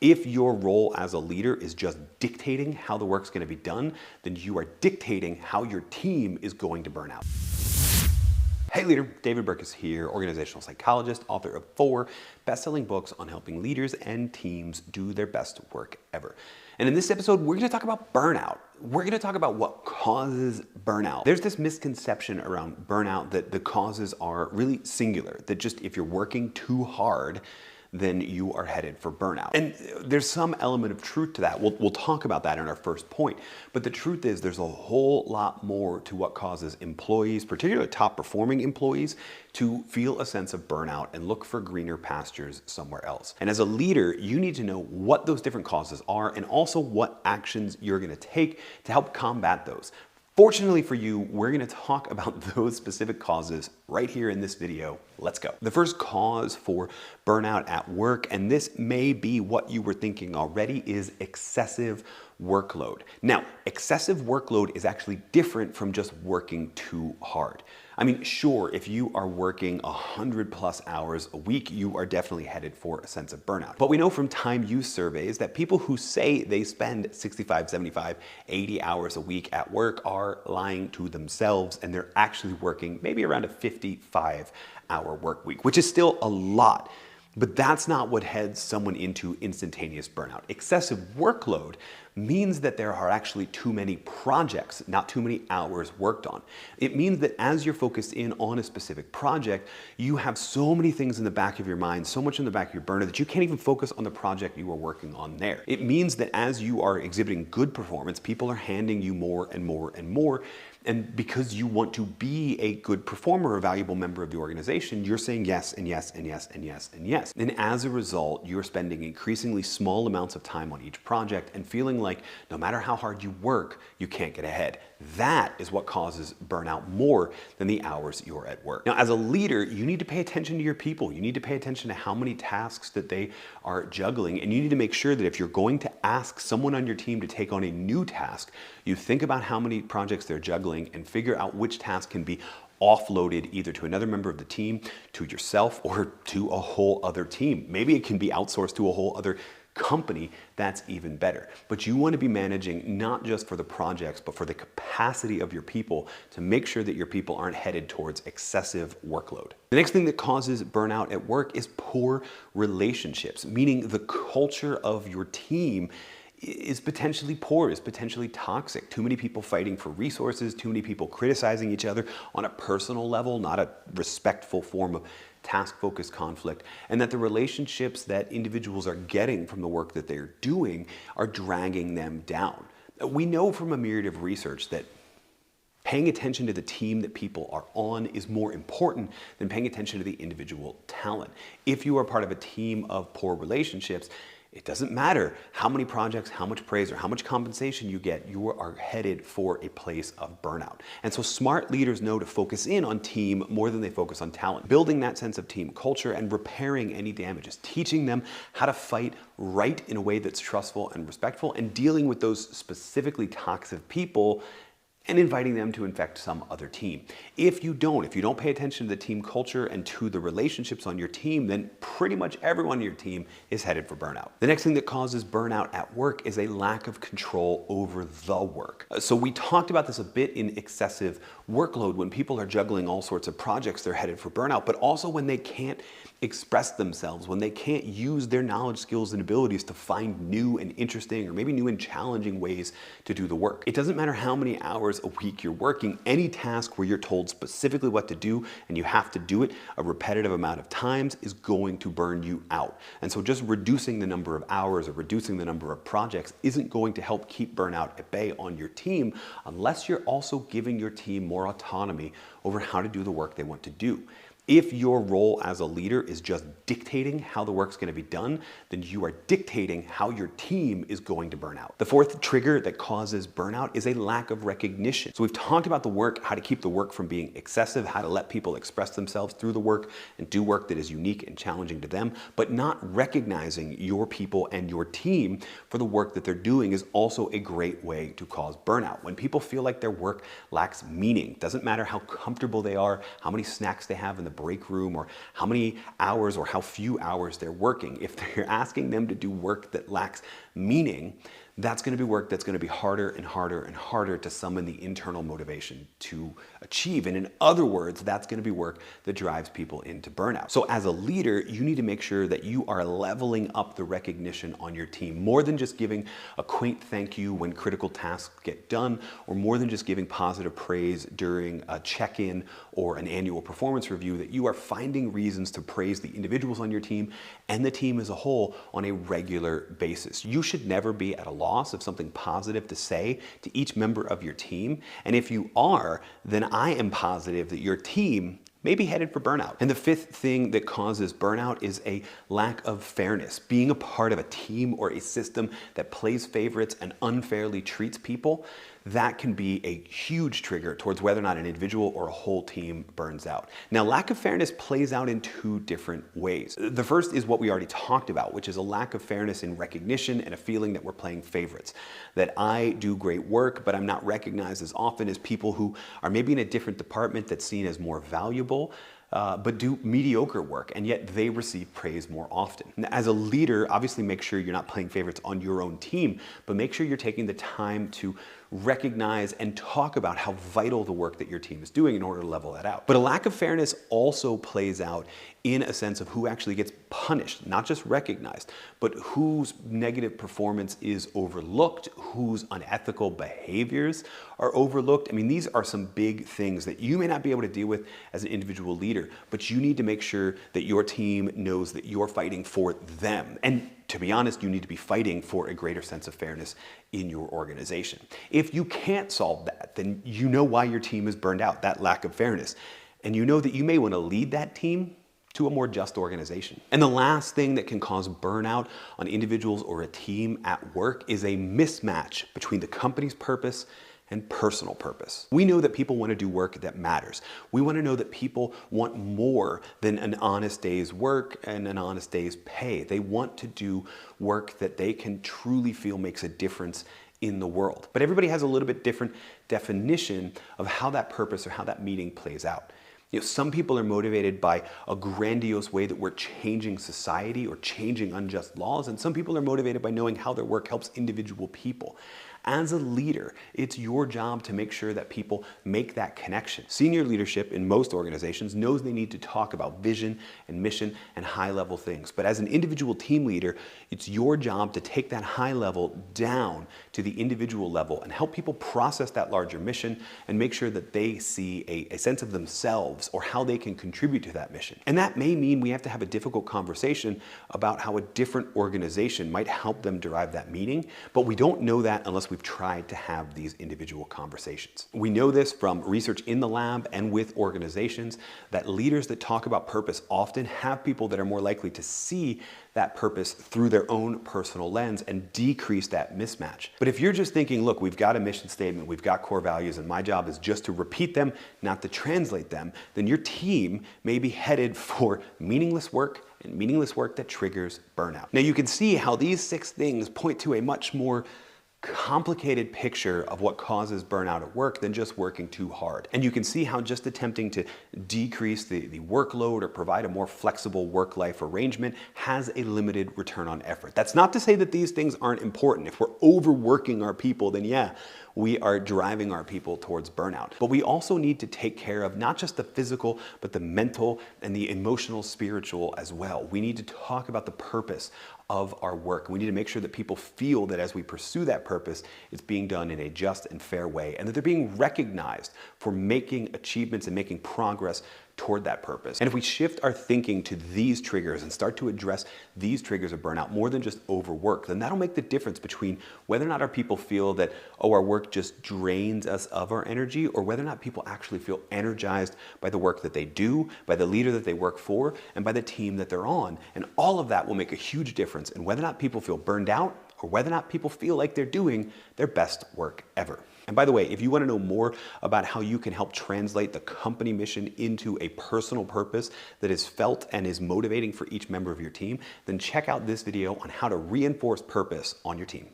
If your role as a leader is just dictating how the work's going to be done, then you are dictating how your team is going to burn out. Hey leader, David Burkus here, organizational psychologist, author of 4 best-selling books on helping leaders and teams do their best work ever. And in this episode, we're going to talk about burnout. We're going to talk about what causes burnout. There's this misconception around burnout that the causes are really singular, that just if you're working too hard, then you are headed for burnout. And there's some element of truth to that. We'll talk about that in our first point. But the truth is there's a whole lot more to what causes employees, particularly top performing employees, to feel a sense of burnout and look for greener pastures somewhere else. And as a leader, you need to know what those different causes are and also what actions you're going to take to help combat those. Fortunately for you, we're going to talk about those specific causes right here in this video. Let's go. The first cause for burnout at work, and this may be what you were thinking already, is excessive workload. Now, excessive workload is actually different from just working too hard. I mean, sure, if you are working 100+ hours a week, you are definitely headed for a sense of burnout. But we know from time use surveys that people who say they spend 65, 75, 80 hours a week at work are lying to themselves, and they're actually working maybe around a 55-hour work week, which is still a lot. But that's not what heads someone into instantaneous burnout. Excessive workload means that there are actually too many projects, not too many hours worked on. It means that as you're focused in on a specific project, you have so many things in the back of your mind, so much in the back of your burner that you can't even focus on the project you are working on there. It means that as you are exhibiting good performance, people are handing you more and more and more. And because you want to be a good performer, a valuable member of the organization, you're saying yes and yes and yes and yes and yes. And as a result, you're spending increasingly small amounts of time on each project and feeling like no matter how hard you work, you can't get ahead. That is what causes burnout more than the hours you're at work. Now, as a leader, you need to pay attention to your people. You need to pay attention to how many tasks that they are juggling. And you need to make sure that if you're going to ask someone on your team to take on a new task, you think about how many projects they're juggling and figure out which task can be offloaded either to another member of the team, to yourself, or to a whole other team. Maybe it can be outsourced to a whole other company. That's even better. But you want to be managing not just for the projects, but for the capacity of your people to make sure that your people aren't headed towards excessive workload. The next thing that causes burnout at work is poor relationships, meaning the culture of your team is potentially poor, is potentially toxic. Too many people fighting for resources, too many people criticizing each other on a personal level, not a respectful form of task-focused conflict, and that the relationships that individuals are getting from the work that they're doing are dragging them down. We know from a myriad of research that paying attention to the team that people are on is more important than paying attention to the individual talent. If you are part of a team of poor relationships, it doesn't matter how many projects, how much praise, or how much compensation you get, you are headed for a place of burnout. And so smart leaders know to focus in on team more than they focus on talent. Building that sense of team culture and repairing any damages, teaching them how to fight right in a way that's trustful and respectful, and dealing with those specifically toxic people and inviting them to infect some other team. If you don't pay attention to the team culture and to the relationships on your team, then pretty much everyone on your team is headed for burnout. The next thing that causes burnout at work is a lack of control over the work. So we talked about this a bit in excessive workload. When people are juggling all sorts of projects, they're headed for burnout, but also when they can't express themselves, when they can't use their knowledge, skills, and abilities to find new and interesting or maybe new and challenging ways to do the work. It doesn't matter how many hours a week you're working, any task where you're told specifically what to do and you have to do it a repetitive amount of times is going to burn you out. And so just reducing the number of hours or reducing the number of projects isn't going to help keep burnout at bay on your team unless you're also giving your team more autonomy over how to do the work they want to do. If your role as a leader is just dictating how the work's going to be done, then you are dictating how your team is going to burn out. The fourth trigger that causes burnout is a lack of recognition. So we've talked about the work, how to keep the work from being excessive, how to let people express themselves through the work and do work that is unique and challenging to them, but not recognizing your people and your team for the work that they're doing is also a great way to cause burnout. When people feel like their work lacks meaning, doesn't matter how comfortable they are, how many snacks they have in the break room or how many hours or how few hours they're working. If they're asking them to do work that lacks meaning, that's going to be work that's going to be harder and harder and harder to summon the internal motivation to achieve. And in other words, that's going to be work that drives people into burnout. So as a leader, you need to make sure that you are leveling up the recognition on your team, more than just giving a quaint thank you when critical tasks get done, or more than just giving positive praise during a check-in or an annual performance review, that you are finding reasons to praise the individuals on your team and the team as a whole on a regular basis. You should never be at a loss of something positive to say to each member of your team. And if you are, then I am positive that your team may be headed for burnout. And the fifth thing that causes burnout is a lack of fairness. Being a part of a team or a system that plays favorites and unfairly treats people, that can be a huge trigger towards whether or not an individual or a whole team burns out. Now, lack of fairness plays out in two different ways. The first is what we already talked about, which is a lack of fairness in recognition and a feeling that we're playing favorites. That I do great work, but I'm not recognized as often as people who are maybe in a different department that's seen as more valuable, but do mediocre work, and yet they receive praise more often. Now, as a leader, obviously make sure you're not playing favorites on your own team, but make sure you're taking the time to recognize and talk about how vital the work that your team is doing in order to level that out. But a lack of fairness also plays out in a sense of who actually gets punished, not just recognized, but whose negative performance is overlooked, whose unethical behaviors are overlooked. I mean, these are some big things that you may not be able to deal with as an individual leader, but you need to make sure that your team knows that you're fighting for them. And to be honest, you need to be fighting for a greater sense of fairness in your organization. If you can't solve that, then you know why your team is burned out, that lack of fairness. And you know that you may want to lead that team to a more just organization. And the last thing that can cause burnout on individuals or a team at work is a mismatch between the company's purpose and personal purpose. We know that people want to do work that matters. We want to know that people want more than an honest day's work and an honest day's pay. They want to do work that they can truly feel makes a difference in the world. But everybody has a little bit different definition of how that purpose or how that meaning plays out. You know, some people are motivated by a grandiose way that we're changing society or changing unjust laws, and some people are motivated by knowing how their work helps individual people. As a leader, it's your job to make sure that people make that connection. Senior leadership in most organizations knows they need to talk about vision and mission and high-level things. But as an individual team leader, it's your job to take that high level down to the individual level and help people process that larger mission and make sure that they see a sense of themselves or how they can contribute to that mission. And that may mean we have to have a difficult conversation about how a different organization might help them derive that meaning, but we don't know that unless we've tried to have these individual conversations. We know this from research in the lab and with organizations that leaders that talk about purpose often have people that are more likely to see that purpose through their own personal lens and decrease that mismatch. But if you're just thinking, look, we've got a mission statement, we've got core values, and my job is just to repeat them, not to translate them, then your team may be headed for meaningless work and meaningless work that triggers burnout. Now you can see how these 6 things point to a much more complicated picture of what causes burnout at work than just working too hard. And you can see how just attempting to decrease the workload or provide a more flexible work-life arrangement has a limited return on effort. That's not to say that these things aren't important. If we're overworking our people, then yeah, we are driving our people towards burnout. But we also need to take care of not just the physical, but the mental and the emotional, spiritual as well. We need to talk about the purpose of our work. We need to make sure that people feel that as we pursue that purpose, it's being done in a just and fair way, and that they're being recognized for making achievements and making progress toward that purpose. And if we shift our thinking to these triggers and start to address these triggers of burnout more than just overwork, then that'll make the difference between whether or not our people feel that, oh, our work just drains us of our energy, or whether or not people actually feel energized by the work that they do, by the leader that they work for, and by the team that they're on. And all of that will make a huge difference in whether or not people feel burned out or whether or not people feel like they're doing their best work ever. And by the way, if you want to know more about how you can help translate the company mission into a personal purpose that is felt and is motivating for each member of your team, then check out this video on how to reinforce purpose on your team.